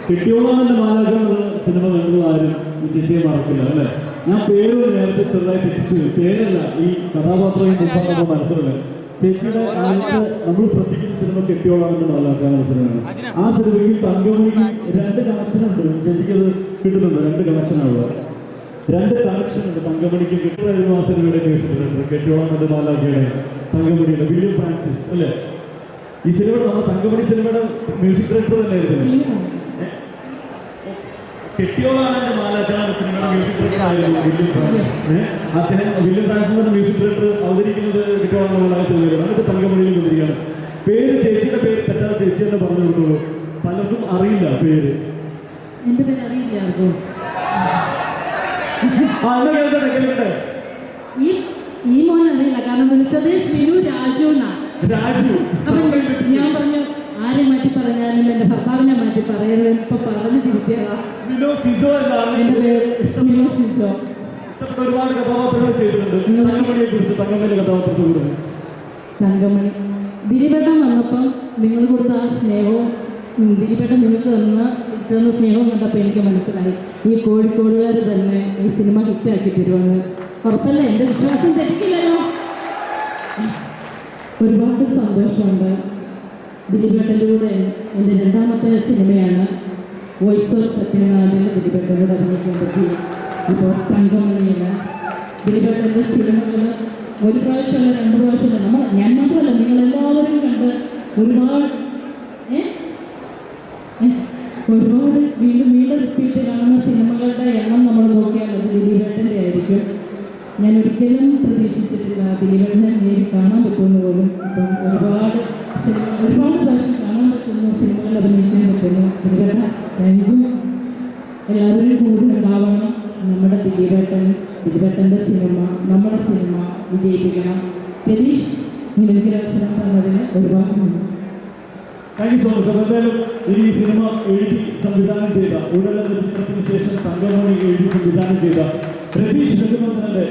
കെട്ടിയോളാമെന്ന മാലാഖ എന്ന സിനിമ കണ്ടുള്ള ആരും ഈ ചേച്ചിയെ മറക്കില്ല അല്ലേ? ഞാൻ പേര് നേരത്തെ ചെറുതായി തെറ്റിച്ചു. പേരല്ല, ഈ കഥാപാത്രം മുമ്പാകുമ്പോൾ മനസ്സിലുണ്ട്. ചേച്ചിയുടെ നമ്മൾ ശ്രദ്ധിക്കുന്ന സിനിമ കെട്ടിയോളാമെന്ന മാലാഖ എന്ന സിനിമയാണ്. ആ സിനിമയ്ക്ക് തങ്കമണിക്ക് 2 കണക്ഷനുണ്ട്. ചേച്ചിക്കത് കിട്ടുന്നുണ്ട്. 2 കണക്ഷനാണുള്ളത്. 2 കണക്ഷനുണ്ട് തങ്കമണിക്ക് കിട്ടുമായിരുന്നു. ആ സിനിമയുടെ മ്യൂസിക് ഡയറക്ടർ കെട്ടിയോളാമെന്ന മാലാഖയുടെ തങ്കമണിയുടെ വില്യം ഫ്രാൻസിസ് അല്ലേ? ഈ സിനിമയുടെ നമ്മുടെ തങ്കമണി സിനിമയുടെ മ്യൂസിക് ഡയറക്ടർ തന്നെ ആയിരുന്നു. കെട്ടിയോളാണെന്റെ മാലാഖ സിനിമയുടെ മ്യൂസിക് ഡയറക്ടർ ആയിരുന്നു വില്യം ഫ്രാൻസിസ്. അദ്ദേഹം വില്യം ഫ്രാൻസിസ് എന്ന മ്യൂസിക് ഡയറക്ടർ അവതരിക്കുന്നത് കെട്ടിയോളാണെന്ന മാലാഖ സിനിമയിലാണ്. എന്നിട്ട് തങ്കമണിയിൽ വന്നിരിക്കുകയാണ്. പേര് ചേച്ചിയുടെ പേര് തെറ്റാതെ ചേച്ചി തന്നെ പറഞ്ഞു കൊടുത്തോളൂ. പലർക്കും അറിയില്ല പേര്. എന്റെ പേര് അറിയില്ല ആർക്കും. കേൾക്കട്ടെ. ഈ മോൻ അറിയില്ല, കാരണം വിളിച്ചത് സ്മിനു രാജു എന്നാണ്. രാജു. ഞാൻ പറഞ്ഞു ആരെ മാറ്റി പറഞ്ഞാലും എന്റെ ഭർത്താവിനെ മാറ്റി പറയരുത്. ഇപ്പൊ പറഞ്ഞു തിരിച്ചതാ. സിജോ എന്നാണ് എന്റെ പേര്. സ്മിനു സിജോ. ഇഷ്ടപ്പെട്ട ഒരുപാട് കഥാപാത്രങ്ങൾ ചെയ്തിട്ടുണ്ട്. തങ്കമണിയെ കുറിച്ച്, തങ്കമണിയുടെ കഥാപാത്രത്തെ കുറിച്ച്. തങ്കമണി ദിലീപേട്ടൻ വന്നപ്പം നിങ്ങൾ കൊടുത്ത ആ സ്നേഹവും ദിലീപേട്ടൻ നിങ്ങൾക്ക് തന്ന സ്നേഹവും കണ്ടപ്പോൾ എനിക്ക് മനസ്സിലായി ഈ കോഴിക്കോടുകാർ തന്നെ ഈ സിനിമ ഹിറ്റാക്കി തരുമെന്ന്. ഉറപ്പല്ല, എൻ്റെ വിശ്വാസം തെറ്റിക്കില്ലല്ലോ. ഒരുപാട് സന്തോഷമുണ്ട്. ദിലീപേട്ടൻ്റെ കൂടെ എൻ്റെ 2ാമത്തെ സിനിമയാണ് വോയിസ് ഓഫ് സത്യനാഥിൽ ദിലീപേട്ടൻ്റെ കൂടെ അഭിനയിക്കാൻ പറ്റി. ഇപ്പോൾ തങ്കമണിയിൽ ദിലീപേട്ടൻ്റെ സിനിമകൾ ഒരു പ്രാവശ്യമല്ല 2 പ്രാവശ്യമല്ല, ഞാൻ മാത്രമല്ല നിങ്ങളെല്ലാവരും കണ്ട് ഒരുപാട് വീണ്ടും റിപ്പീറ്റ് കാണുന്ന സിനിമകളുടെ എണ്ണം നമ്മൾ നോക്കിയാൽ അത് ദിലീപേട്ടൻ്റെ ആയിരിക്കും. ഞാൻ ഒരിക്കലും പ്രതീക്ഷിച്ചിട്ടില്ല ദിലീപേട്ടനെ നേരിൽ കാണാൻ പറ്റുമെന്ന് പോലും. ഇപ്പം ഒരുപാട് പ്രാവശ്യം കാണാൻ പറ്റുന്ന സിനിമകളിൽ അഭിനയിക്കാൻ പറ്റുന്നു. ദിലീപേട്ട താങ്ക് യു. എല്ലാവരും കൂടി ഉണ്ടാവണം. നമ്മുടെ ദിലീപേട്ടൻ്റെ സിനിമ, നമ്മുടെ സിനിമ വിജയിപ്പിക്കണം. രതീഷ് എനിക്കൊരു അവസരം തന്നതിന് ഒരുപാട് നന്ദി. Thank you so much. എന്തായാലും ഈ സിനിമ എഴുതി സംവിധാനം ചെയ്ത, ഉടൻ ചിത്രത്തിന് ശേഷം തങ്കമണി എഴുതി സംവിധാനം ചെയ്ത രതീഷ് രഘുനന്ദനന്റെ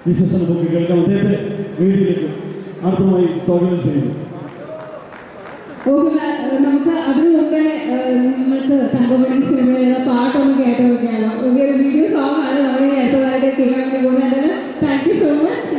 വിശ്വസന നോക്കി കേൾക്കാം. അദ്ദേഹത്തെ വേദിയിലേക്ക് ആർദ്രമായി സ്വാഗതം ചെയ്യുന്നു. നമുക്ക് അതിനു മുമ്പേ നിങ്ങൾക്ക് തങ്കമണി സിനിമയിലുള്ള പാട്ടൊന്ന് കേട്ട് നോക്കിയാലോ? ഒരു വീഡിയോ സോങ് ആണ് നമ്മൾ കേട്ടതായിട്ട് കേൾക്കാൻ പോകുന്നത്. Thank you so much.